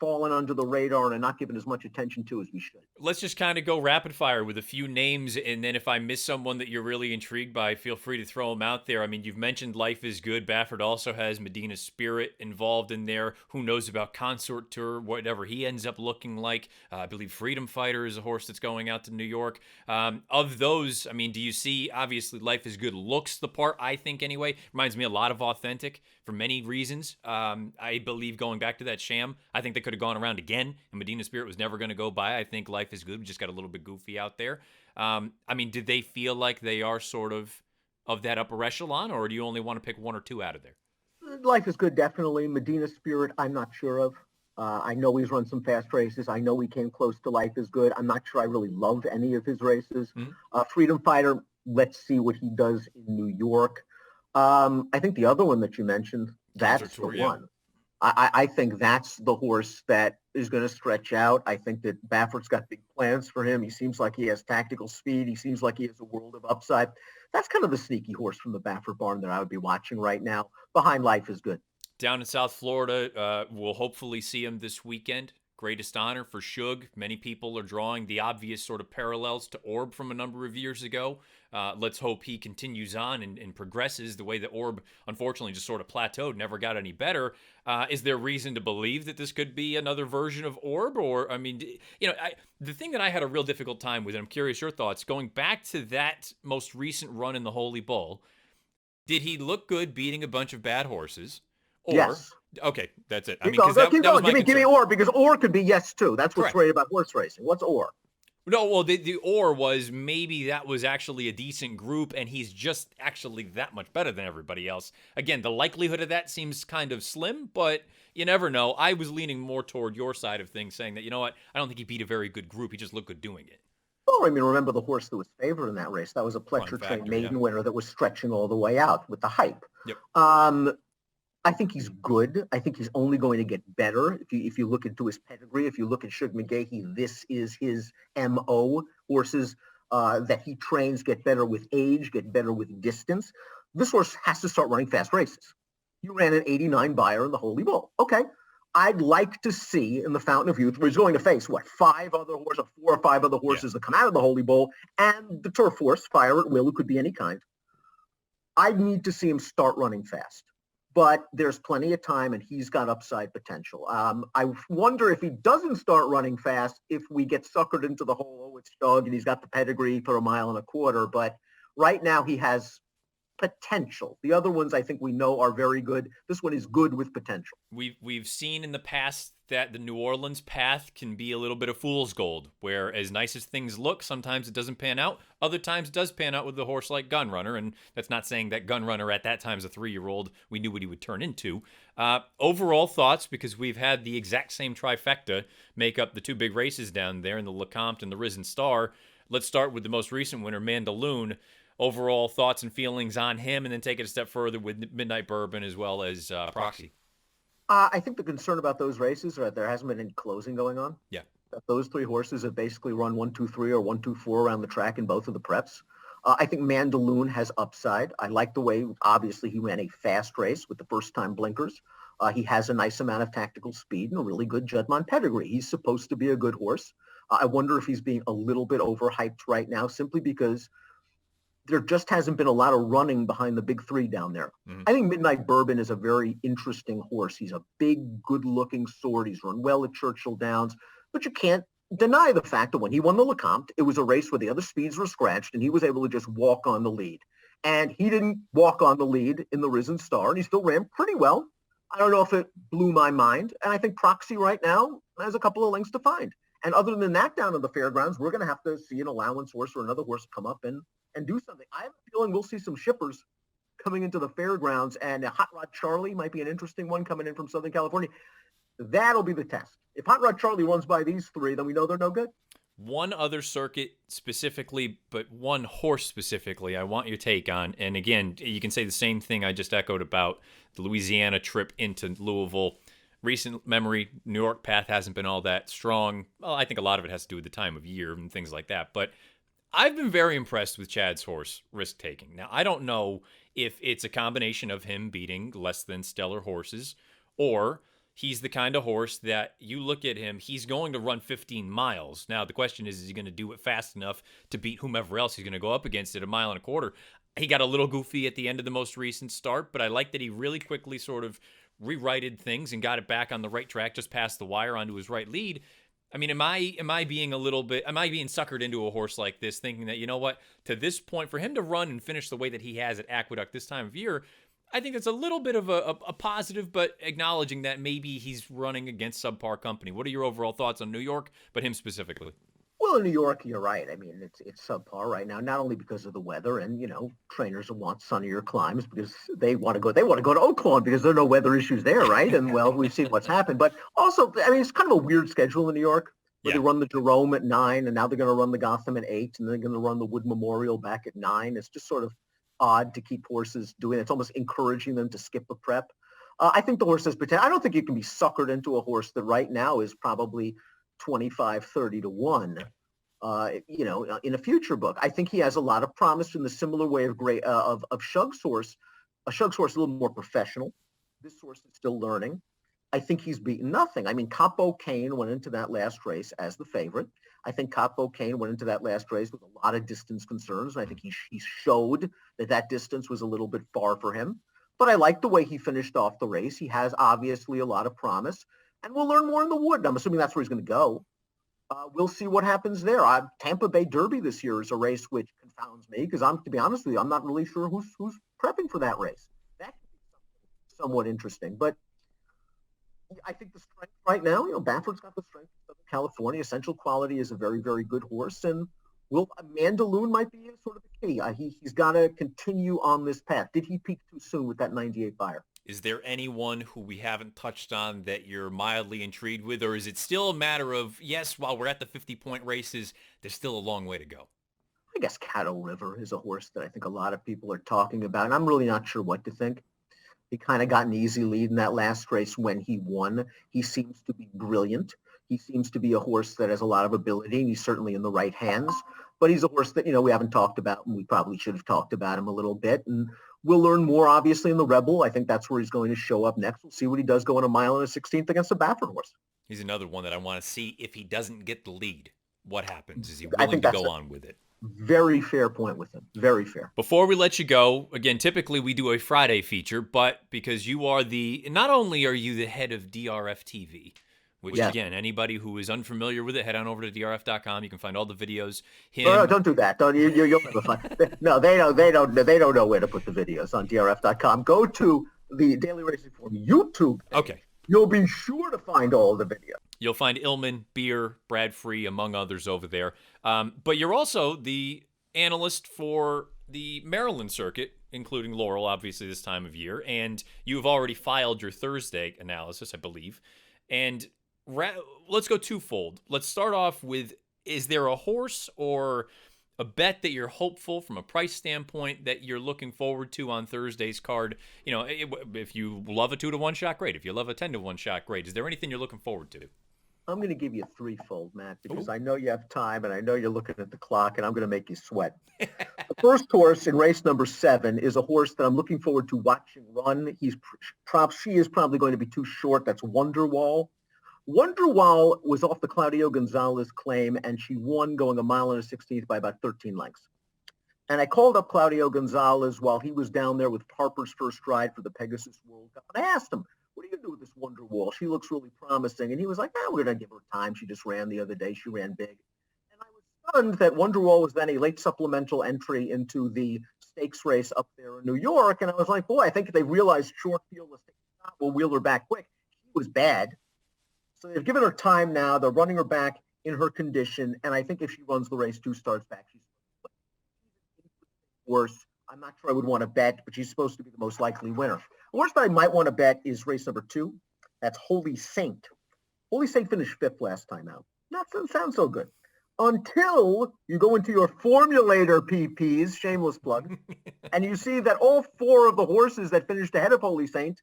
fallen under the radar and not given as much attention to as we should. Let's just kind of go rapid fire with a few names, and then if I miss someone that you're really intrigued by, feel free to throw them out there. I mean, you've mentioned Life is Good. Baffert also has Medina Spirit involved in there. Who knows about Consort Tour, whatever he ends up looking like. I believe Freedom Fighter is a horse that's going out to New York. Of those, I mean, do you see, obviously, Life is Good looks the part, I think, anyway. Reminds me a lot of Authentic for many reasons. I believe going back to that sham, I think they could have gone around again, and Medina Spirit was never going to go by. I think Life is Good. We just got a little bit goofy out there. I mean, did they feel like they are sort of that upper echelon, or do you only want to pick one or two out of there? Life is Good, definitely. Medina Spirit, I'm not sure of. I know he's run some fast races. I know he came close to Life is Good. I'm not sure I really love any of his races. Freedom Fighter, let's see what he does in New York. I think the other one that you mentioned, that's the one. I think that's the horse that is going to stretch out. I think that Baffert's got big plans for him. He seems like he has tactical speed. He seems like he has a world of upside. That's kind of the sneaky horse from the Baffert barn that I would be watching right now. Behind Life is Good. Down in South Florida, we'll hopefully see him this weekend. Greatest honor for Shug. Many people are drawing the obvious sort of parallels to Orb from a number of years ago. Let's hope he continues on and progresses the way that Orb, unfortunately, just sort of plateaued, never got any better. Is there reason to believe that this could be another version of Orb? Or, I mean, the thing that I had a real difficult time with, and I'm curious your thoughts, going back to that most recent run in the Holy Bull, did he look good beating a bunch of bad horses? Or, yes. Okay, that's it. I mean, because that was my give me Or, because Or could be yes too. That's what's great about horse racing. What's Or? No, well, the Or was maybe that was actually a decent group, and he's just actually that much better than everybody else. Again, the likelihood of that seems kind of slim, but you never know. I was leaning more toward your side of things, saying that, you know what, I don't think he beat a very good group. He just looked good doing it. Oh, I mean, remember the horse that was favored in that race? That was a Pletcher trained maiden winner that was stretching all the way out with the hype. Yep. I think he's good. I think he's only going to get better. If you look into his pedigree, if you look at Shug McGahee, this is his MO. Horses that he trains get better with age, get better with distance. This horse has to start running fast races. You ran an 89 buyer in the Holy Bull. Okay. I'd like to see in the Fountain of Youth, where he's going to face, four or five other horses that come out of the Holy Bull, and the turf horse, Fire at Will, who could be any kind. I need to see him start running fast. But there's plenty of time, and he's got upside potential. I wonder if he doesn't start running fast, if we get suckered into the whole, it's Shug, and he's got the pedigree for 1.25 miles. But right now, he has potential. The other ones I think we know are very good. This one is good with potential. We've seen in the past that the New Orleans path can be a little bit of fool's gold, where as nice as things look, sometimes it doesn't pan out. Other times it does pan out with a horse like Gunrunner, and that's not saying that Gunrunner at that time as a 3-year-old, we knew what he would turn into. Overall thoughts, because we've had the exact same trifecta make up the two big races down there in the LeCompte and the Risen Star. Let's start with the most recent winner, Mandaloun. Overall thoughts and feelings on him, and then take it a step further with Midnight Bourbon as well as Proxy. I think the concern about those races are that there hasn't been any closing going on. Yeah. That those three horses have basically run 1, 2, 3 or 1, 2, 4 around the track in both of the preps. I think Mandaloun has upside. I like the way, obviously, he ran a fast race with the first-time blinkers. He has a nice amount of tactical speed and a really good Juddmonte pedigree. He's supposed to be a good horse. I wonder if he's being a little bit overhyped right now, simply because there just hasn't been a lot of running behind the big three down there. Mm-hmm. I think Midnight Bourbon is a very interesting horse. He's a big, good-looking sort. He's run well at Churchill Downs, but you can't deny the fact that when he won the LeCompte, it was a race where the other speeds were scratched, and he was able to just walk on the lead. And he didn't walk on the lead in the Risen Star, and he still ran pretty well. I don't know if it blew my mind, and I think Proxy right now has a couple of lengths to find. And other than that, down in the fairgrounds, we're going to have to see an allowance horse or another horse come up and do something. I have a feeling we'll see some shippers coming into the fairgrounds, and Hot Rod Charlie might be an interesting one coming in from Southern California. That'll be the test. If Hot Rod Charlie runs by these three, then we know they're no good. One other circuit specifically, but one horse specifically, I want your take on. And again, you can say the same thing I just echoed about the Louisiana trip into Louisville. Recent memory, New York path hasn't been all that strong. Well, I think a lot of it has to do with the time of year and things like that. But I've been very impressed with Chad's horse, Risk Taking. Now, I don't know if it's a combination of him beating less than stellar horses, or he's the kind of horse that you look at him, he's going to run 15 miles. Now, the question is he going to do it fast enough to beat whomever else he's going to go up against at 1.25 miles? He got a little goofy at the end of the most recent start, but I like that he really quickly sort of rewrited things and got it back on the right track, just past the wire onto his right lead. I mean, am I being suckered into a horse like this, thinking that, you know what, to this point, for him to run and finish the way that he has at Aqueduct this time of year, I think that's a little bit of a positive, but acknowledging that maybe he's running against subpar company. What are your overall thoughts on New York, but him specifically? Well, in New York, you're right. I mean, it's subpar right now, not only because of the weather, and trainers will want sunnier climes because they want to go to Oaklawn because there are no weather issues there, right? And well, we've seen what's happened. But also, I mean, it's kind of a weird schedule in New York where they run the Jerome at 9, and now they're going to run the Gotham at 8, and they're going to run the Wood Memorial back at 9. It's just sort of odd to keep horses doing it. It's almost encouraging them to skip a prep. I think the horse has potential. I don't think you can be suckered into a horse that right now is probably 25, 30 to 1, in a future book. I think he has a lot of promise in the similar way of Shug's horse. A Shug's horse is a little more professional. This horse is still learning. I think he's beaten nothing. I mean, Capo Kane went into that last race as the favorite. I think Capo Kane went into that last race with a lot of distance concerns. And I think he showed that distance was a little bit far for him. But I like the way he finished off the race. He has obviously a lot of promise. And we'll learn more in the Wood. I'm assuming that's where he's going to go. We'll see what happens there. Tampa Bay Derby this year is a race which confounds me because to be honest with you, I'm not really sure who's prepping for that race. That could be somewhat interesting. But I think the strength right now, Bamford's got the strength of Southern California. Essential Quality is a very, very good horse. And Mandaloon might be sort of the key. He's got to continue on this path. Did he peak too soon with that 98 buyer? Is there anyone who we haven't touched on that you're mildly intrigued with, or is it still a matter of, yes, while we're at the 50-point races, there's still a long way to go? I guess Caddo River is a horse that I think a lot of people are talking about, and I'm really not sure what to think. He kind of got an easy lead in that last race when he won. He seems to be brilliant. He seems to be a horse that has a lot of ability, and he's certainly in the right hands. But he's a horse that, we haven't talked about, and we probably should have talked about him a little bit. And we'll learn more, obviously, in the Rebel. I think that's where he's going to show up next. We'll see what he does going 1 mile and a 16th against a Baffert horse. He's another one that I want to see. If he doesn't get the lead, what happens? Is he willing to go on with it? Very fair point with him. Very fair. Before we let you go, again, typically we do a Friday feature, but because you are not only are you the head of DRF TV, which again, anybody who is unfamiliar with it, head on over to drf.com. You can find all the videos. No, don't do that. You'll never find. No, they don't know where to put the videos on drf.com. Go to the Daily Racing Form YouTube page. Okay. You'll be sure to find all the videos. You'll find Illman, Beer, Brad Free, among others over there. But you're also the analyst for the Maryland circuit, including Laurel, obviously, this time of year. And you have already filed your Thursday analysis, I believe. And let's go twofold. Let's start off with, is there a horse or a bet that you're hopeful from a price standpoint that you're looking forward to on Thursday's card? If you love a 2-to-1 shot, great. If you love a 10-to-1 shot, great. Is there anything you're looking forward to? I'm going to give you a threefold, Matt, because I know you have time and I know you're looking at the clock and I'm going to make you sweat. The first horse in race number 7 is a horse that I'm looking forward to watching run. She is probably going to be too short. That's Wonderwall. Wonderwall was off the Claudio Gonzalez claim, and she won going 1 mile and a 16th by about 13 lengths. And I called up Claudio Gonzalez while he was down there with Harper's first ride for the Pegasus World Cup. And I asked him, what are you going to do with this Wonderwall? She looks really promising. And he was like, we're going to give her time. She just ran the other day. She ran big. And I was stunned that Wonderwall was then a late supplemental entry into the stakes race up there in New York. And I was like, boy, I think if they realized short field will wheel her back quick. She was bad. So they've given her time now. They're running her back in her condition. And I think if she runs the race 2 starts back, she's worse. I'm not sure I would want to bet, but she's supposed to be the most likely winner. The horse that I might want to bet is race number 2. That's Holy Saint. Holy Saint finished 5th last time out. That doesn't sound so good. Until you go into your formulator PPs, shameless plug, and you see that all 4 of the horses that finished ahead of Holy Saint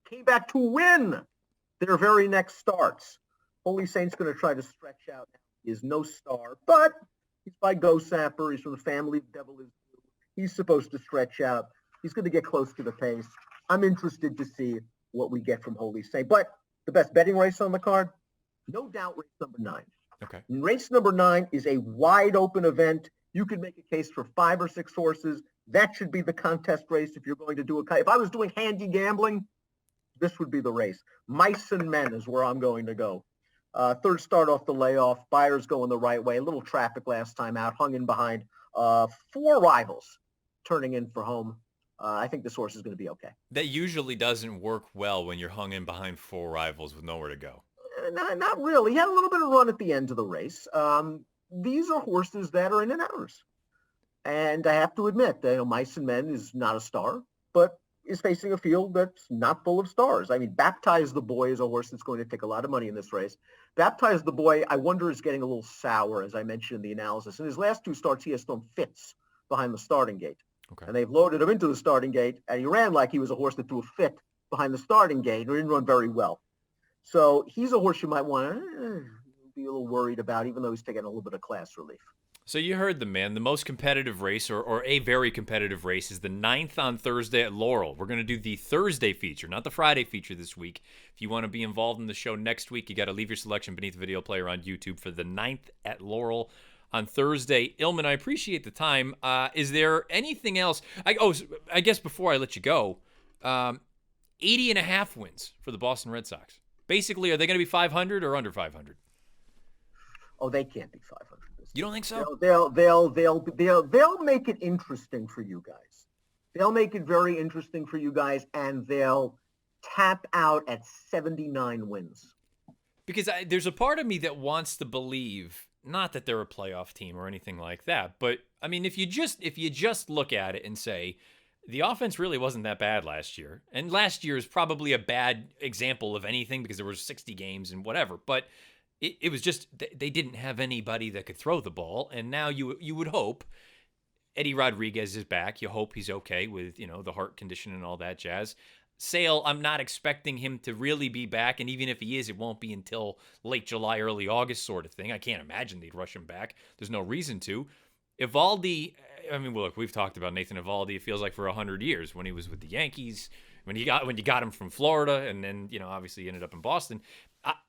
came back to win their very next starts. Holy Saint's going to try to stretch out. He is no star, but he's by Go Sapper. He's from the family of Devil Is Blue. He's supposed to stretch out. He's going to get close to the pace. I'm interested to see what we get from Holy Saint. But the best betting race on the card, no doubt race number 9. Okay. Race number 9 is a wide open event. You could make a case for 5 or 6 horses. That should be the contest race if you're going to do if I was doing handy gambling, this would be the race. Mice and Men is where I'm going to go. Third start off the layoff. Buyers going the right way. A little traffic last time out. Hung in behind 4 rivals turning in for home. I think this horse is going to be okay. That usually doesn't work well when you're hung in behind 4 rivals with nowhere to go. Not really. He had a little bit of run at the end of the race. These are horses that are in and outers. And I have to admit, Mice and Men is not a star, but is facing a field that's not full of stars. I mean, Baptize the Boy is a horse that's going to take a lot of money in this race. Baptize the Boy, I wonder, is getting a little sour, as I mentioned in the analysis. In his last 2 starts, he has thrown fits behind the starting gate. Okay. And they've loaded him into the starting gate, and he ran like he was a horse that threw a fit behind the starting gate and didn't run very well. So he's a horse you might want to be a little worried about, even though he's taking a little bit of class relief. So you heard the man. The most competitive race, or a very competitive race, is the 9th on Thursday at Laurel. We're going to do the Thursday feature, not the Friday feature this week. If you want to be involved in the show next week, you got to leave your selection beneath the video player on YouTube for the 9th at Laurel on Thursday. Illman, I appreciate the time. Is there anything else? I guess before I let you go, 80.5 wins for the Boston Red Sox. Basically, are they going to be 500 or under 500? Oh, they can't be 500. You don't think so? They'll make it interesting for you guys. They'll make it very interesting for you guys, and they'll tap out at 79 wins. Because there's a part of me that wants to believe, not that they're a playoff team or anything like that, but I mean, if you just look at it and say the offense really wasn't that bad last year, and last year is probably a bad example of anything because there were 60 games and whatever, but it was just they didn't have anybody that could throw the ball, and now you would hope Eddie Rodriguez is back. You hope he's okay with the heart condition and all that jazz. Sale, I'm not expecting him to really be back, and even if he is, it won't be until late July, early August sort of thing. I can't imagine they'd rush him back. There's no reason to. Evaldi, I mean, look, we've talked about Nathan Evaldi. It feels like for 100 years when he was with the Yankees, when you got him from Florida, and then obviously he ended up in Boston.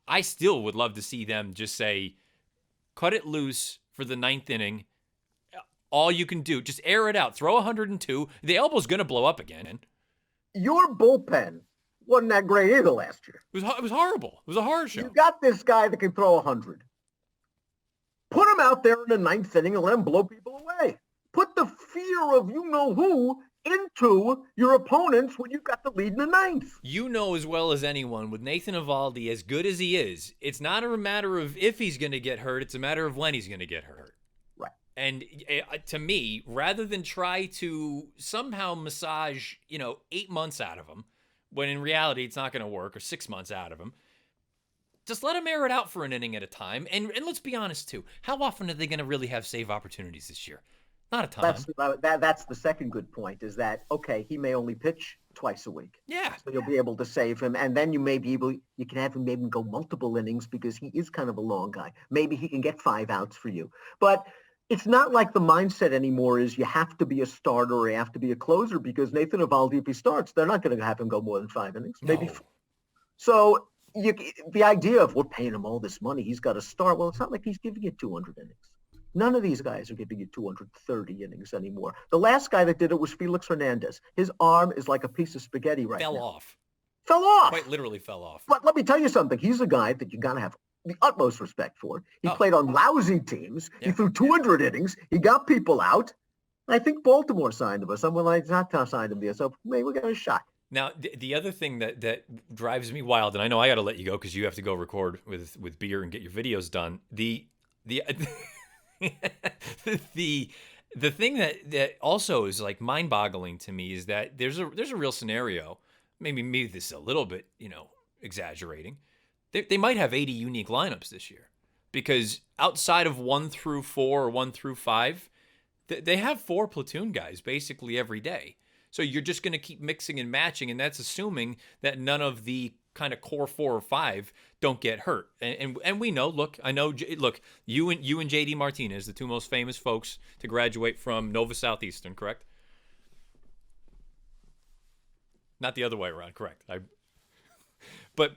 I still would love to see them just say, cut it loose for the 9th inning. All you can do, just air it out. Throw 102. The elbow's going to blow up again. Your bullpen wasn't that great either last year. It was horrible. It was a horror show. You got this guy that can throw 100. Put him out there in the 9th inning and let him blow people away. Put the fear of you-know-who into your opponents when you've got the lead in the 9th. You know as well as anyone, with Nathan Evaldi, as good as he is, it's not a matter of if he's going to get hurt. It's a matter of when he's going to get hurt. Right. And to me, rather than try to somehow massage, 8 months out of him, when in reality it's not going to work, or 6 months out of him, just let him air it out for an inning at a time. And let's be honest, too. How often are they going to really have save opportunities this year? Not a ton. That's the second good point, is that, okay, he may only pitch twice a week. Yeah. So you'll be able to save him. And then you can have him maybe go multiple innings because he is kind of a long guy. Maybe he can get 5 outs for you. But it's not like the mindset anymore is you have to be a starter or you have to be a closer, because Nathan Evaldi, if he starts, they're not going to have him go more than 5 innings. Maybe no. 4. So the idea of we're paying him all this money, he's got to start. Well, it's not like he's giving you 200 innings. None of these guys are giving you 230 innings anymore. The last guy that did it was Felix Hernandez. His arm is like a piece of spaghetti right now. Fell off. Quite literally fell off. But let me tell you something. He's a guy that you got to have the utmost respect for. He played on lousy teams. Yeah. He threw 200 innings. He got people out. I think Baltimore signed him, or someone like that signed him there. So maybe we got a shot. Now, the other thing that drives me wild, and I know I got to let you go because you have to go record with beer and get your videos done. The thing that also is like mind-boggling to me is that there's a real scenario. Maybe this is a little bit exaggerating. They might have 80 unique lineups this year, because outside of 1 through 4 or 1 through 5, they have 4 platoon guys basically every day. So you're just going to keep mixing and matching, and that's assuming that none of the kind of core 4 or 5 don't get hurt. And we know, look, you and JD Martinez, the 2 most famous folks to graduate from Nova Southeastern, correct? Not the other way around, correct. But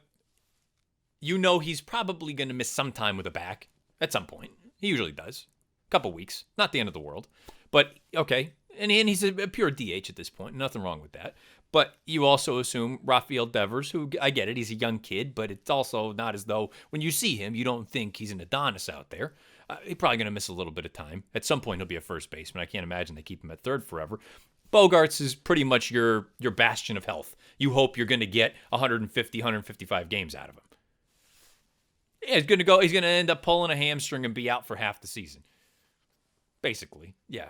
you know he's probably going to miss some time with a back at some point. He usually does. A couple weeks. Not the end of the world. But, okay. And he's a pure DH at this point. Nothing wrong with that. But you also assume Rafael Devers, who, I get it, he's a young kid, but it's also not as though when you see him, you don't think he's an Adonis out there. He's probably going to miss a little bit of time. At some point, he'll be a first baseman. I can't imagine they keep him at third forever. Bogarts is pretty much your bastion of health. You hope you're going to get 150, 155 games out of him. Yeah, he's going to end up pulling a hamstring and be out for half the season. Basically, yeah.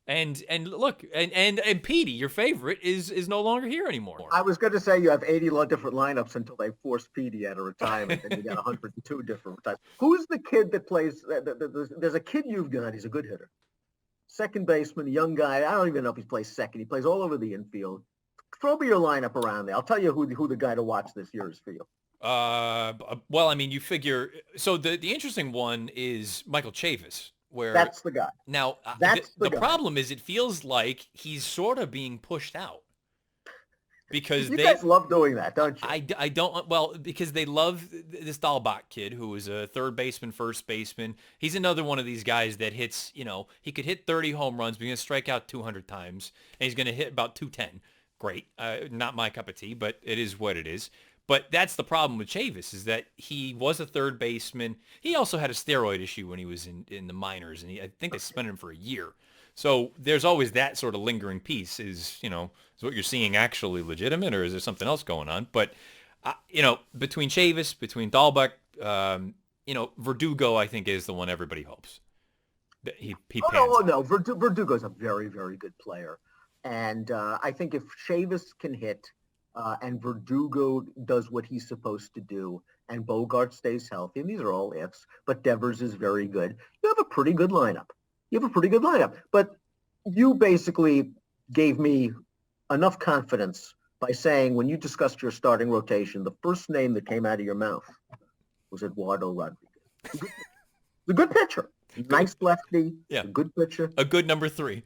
And look, and Petey, your favorite, is no longer here anymore. I was going to say you have 80 different lineups until they force Petey out of retirement, and you got 102 different types. Who's the kid that plays? There's a kid you've got. He's a good hitter. Second baseman, young guy. I don't even know if he plays second. He plays all over the infield. Throw me your lineup around there. I'll tell you who the guy to watch this year is for you. Well, I mean, you figure. So the interesting one is Michael Chavis. Where that's the guy. Now, the problem is it feels like he's sort of being pushed out. Because you guys love doing that, don't you? I don't. Well, because they love this Dahlbach kid who is a third baseman, first baseman. He's another one of these guys that hits, he could hit 30 home runs, but he's going to strike out 200 times, and he's going to hit about 210. Great. Not my cup of tea, but it is what it is. But that's the problem with Chavis, is that he was a third baseman. He also had a steroid issue when he was in the minors, and I think they suspended him for a year. So there's always that sort of lingering piece. Is what you're seeing actually legitimate, or is there something else going on? But between Chavis, between Dahlbach, Verdugo, I think is the one everybody hopes. He no, Verdugo's a very, very good player, and I think if Chavis can hit. And Verdugo does what he's supposed to do, and Bogart stays healthy, and these are all ifs, but Devers is very good. You have a pretty good lineup. But you basically gave me enough confidence by saying when you discussed your starting rotation, the first name that came out of your mouth was Eduardo Rodriguez. A good pitcher. Nice lefty. Yeah. A good pitcher. A good number 3.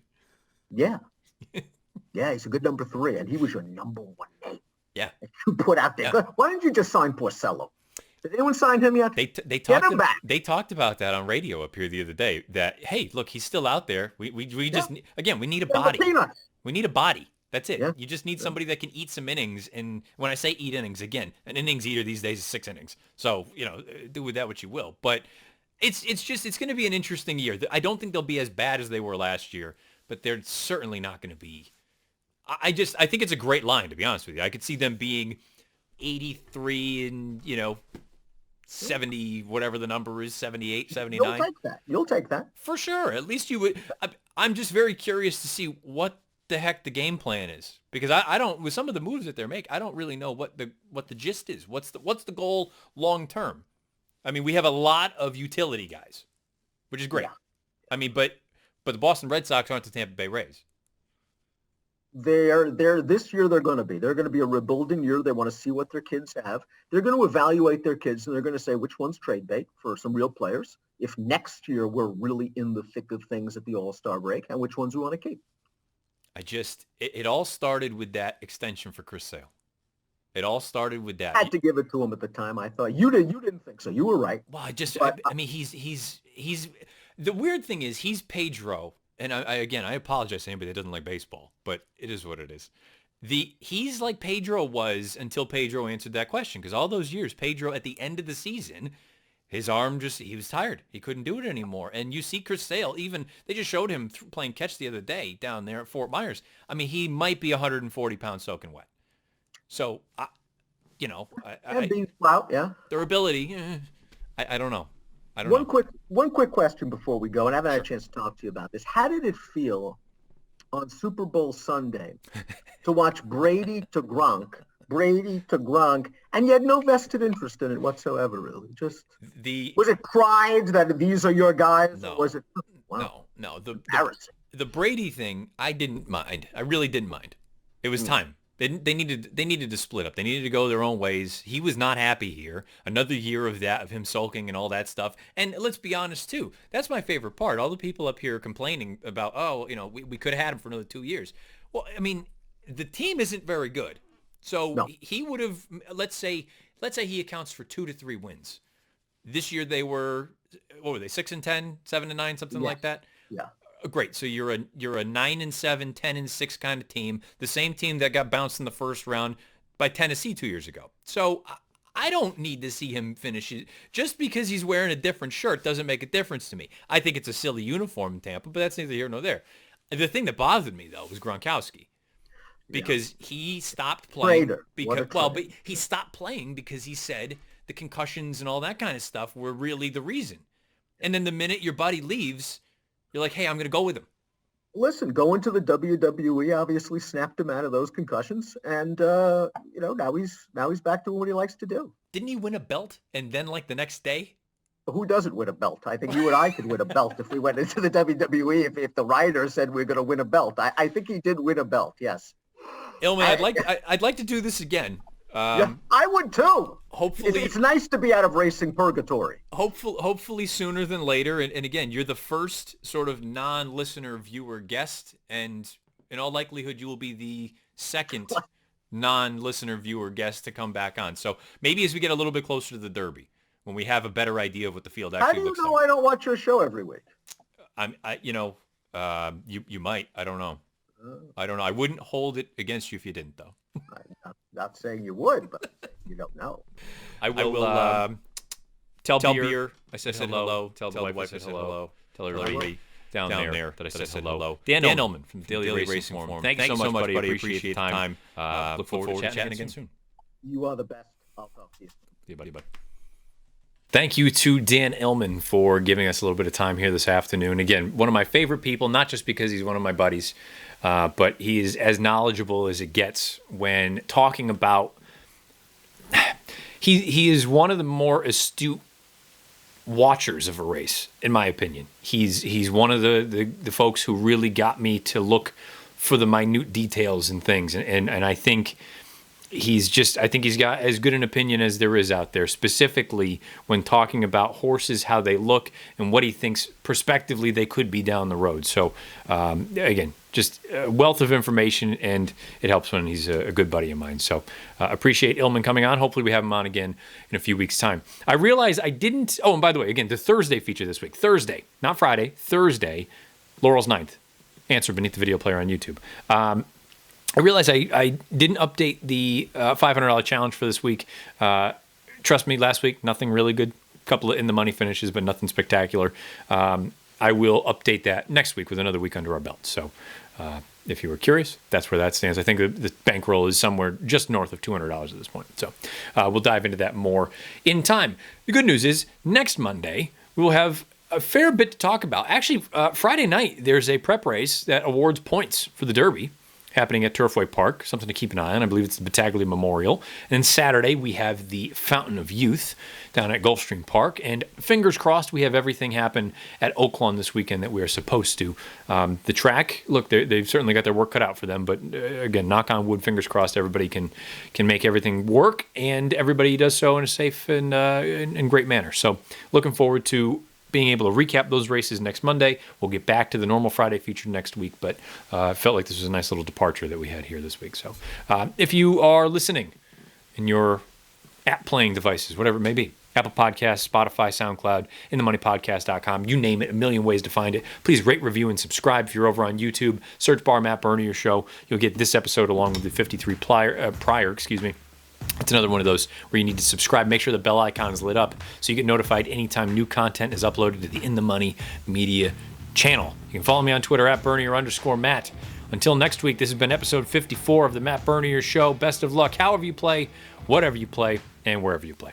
Yeah. Yeah, he's a good number 3, and he was your number 1 name. Yeah. That you put out there. Yeah. Why didn't you just sign Porcello? Did anyone sign him yet? They talked about that on radio up here the other day. That hey, look, he's still out there. We just we need a body. We need a body. That's it. Yeah. You just need somebody that can eat some innings. And when I say eat innings, again, an innings eater these days is 6 innings. So do with that what you will. But it's going to be an interesting year. I don't think they'll be as bad as they were last year, but they're certainly not going to be. I think it's a great line, to be honest with you. I could see them being 83 and, 70, whatever the number is, 78, 79. You'll take that. For sure. At least you would. I'm just very curious to see what the heck the game plan is. Because I don't, with some of the moves that they're making, I don't really know what the gist is. What's the goal long term? I mean, we have a lot of utility guys, which is great. Yeah. I mean, but the Boston Red Sox aren't the Tampa Bay Rays. They're this year they're going to be a rebuilding year. They want to see what their kids have. They're going to evaluate their kids, and they're going to say which one's trade bait for some real players. If next year we're really in the thick of things at the All-Star break, and which ones we want to keep. It all started with that extension for Chris Sale. It all started with that. I had to give it to him at the time. I thought you didn't think so. You were right. Well, I mean, he's the weird thing is he's Pedro. And I apologize to anybody that doesn't like baseball, but it is what it is. He's like Pedro was until Pedro answered that question. Because all those years, Pedro at the end of the season, his arm he was tired. He couldn't do it anymore. And you see Chris Sale, they just showed him playing catch the other day down there at Fort Myers. I mean, he might be 140 pounds soaking wet. So, being stout, yeah. Their ability, I don't know. One quick question before we go, and I haven't had a chance to talk to you about this. How did it feel on Super Bowl Sunday to watch Brady to Gronk, and you had no vested interest in it whatsoever, really? Was it pride that these are your guys? No, or was it? Wow. No. The Brady thing, I didn't mind. I really didn't mind. It was time. They needed to split up. They needed to go their own ways. He was not happy here. Another year of him sulking and all that stuff. And let's be honest too. That's my favorite part. All the people up here complaining about, we could have had him for another 2 years. Well, I mean, the team isn't very good. So he would have, let's say let's say he accounts for 2 to 3 wins. This year they were, what were they, 6-10, 7-9, something like that? Yeah. Great. So you're a 9-7, 10-6 kind of team, the same team that got bounced in the first round by Tennessee 2 years ago. So I don't need to see him finish it. Just because he's wearing a different shirt doesn't make a difference to me. I think it's a silly uniform in Tampa, but that's neither here nor there. The thing that bothered me, though, was Gronkowski. Because he stopped playing. But he stopped playing because he said the concussions and all that kind of stuff were really the reason. And then the minute your buddy leaves, you're like, hey, I'm going to go with him. Listen, going to the WWE obviously snapped him out of those concussions, and now he's back to what he likes to do. Didn't he win a belt and then like the next day? Who doesn't win a belt? I think you and I could win a belt if we went into the WWE. If the writer said we're going to win a belt, I think he did win a belt. Yes. Illman, I'd like to do this again. Yeah, I would too. Hopefully, it's nice to be out of racing purgatory. Hopefully sooner than later. And again, you're the first sort of non-listener viewer guest, and in all likelihood, you will be the second non-listener viewer guest to come back on. So maybe as we get a little bit closer to the Derby, when we have a better idea of what the field actually looks like. How do you know I don't watch your show every week? You might. I don't know. I wouldn't hold it against you if you didn't, though. I'm not saying you would, but you don't know. I will tell Beer I said hello. Tell the wife I said hello. Tell everybody down there that I said hello. Dan Illman from the Daily Racing Forum. Thank you so much, buddy. Appreciate the time. Look forward to chatting again soon. You are the best. I'll talk to you. See you, buddy. Thank you to Dan Illman for giving us a little bit of time here this afternoon. Again, one of my favorite people, not just because he's one of my buddies, but he is as knowledgeable as it gets when talking about. He is one of the more astute watchers of a race, in my opinion. He's one of the folks who really got me to look for the minute details and things, and I think. He's got as good an opinion as there is out there, specifically when talking about horses, how they look, and what he thinks prospectively they could be down the road. So, again, just a wealth of information, and it helps when he's a good buddy of mine. So, appreciate Illman coming on. Hopefully we have him on again in a few weeks' time. I realize I didn't... Oh, and by the way, again, the Thursday feature this week. Thursday, not Friday. Thursday, Laurel's 9th. Answer beneath the video player on YouTube. I realized I didn't update the $500 challenge for this week. Trust me, last week, nothing really good. A couple of in-the-money finishes, but nothing spectacular. I will update that next week with another week under our belt. So if you were curious, that's where that stands. I think the bankroll is somewhere just north of $200 at this point. So we'll dive into that more in time. The good news is next Monday, we will have a fair bit to talk about. Actually, Friday night, there's a prep race that awards points for the Derby, happening at Turfway Park, something to keep an eye on. I believe it's the Battaglia Memorial. And then Saturday, we have the Fountain of Youth down at Gulfstream Park. And fingers crossed, we have everything happen at Oaklawn this weekend that we are supposed to. The track, look, they've certainly got their work cut out for them. But again, knock on wood, fingers crossed, everybody can make everything work. And everybody does so in a safe and great manner. So looking forward to being able to recap those races next Monday. We'll get back to the normal Friday feature next week, but I felt like this was a nice little departure that we had here this week. So if you are listening in your app-playing devices, whatever it may be, Apple Podcasts, Spotify, SoundCloud, InTheMoneyPodcast.com, you name it, a million ways to find it. Please rate, review, and subscribe. If you're over on YouTube, search bar Matt Bernier Show. You'll get this episode along with the 53 prior. It's another one of those where you need to subscribe. Make sure the bell icon is lit up so you get notified anytime new content is uploaded to the In the Money Media channel. You can follow me on Twitter at Bernier_Matt. Until next week, this has been episode 54 of the Matt Bernier Show. Best of luck, however you play, whatever you play, and wherever you play.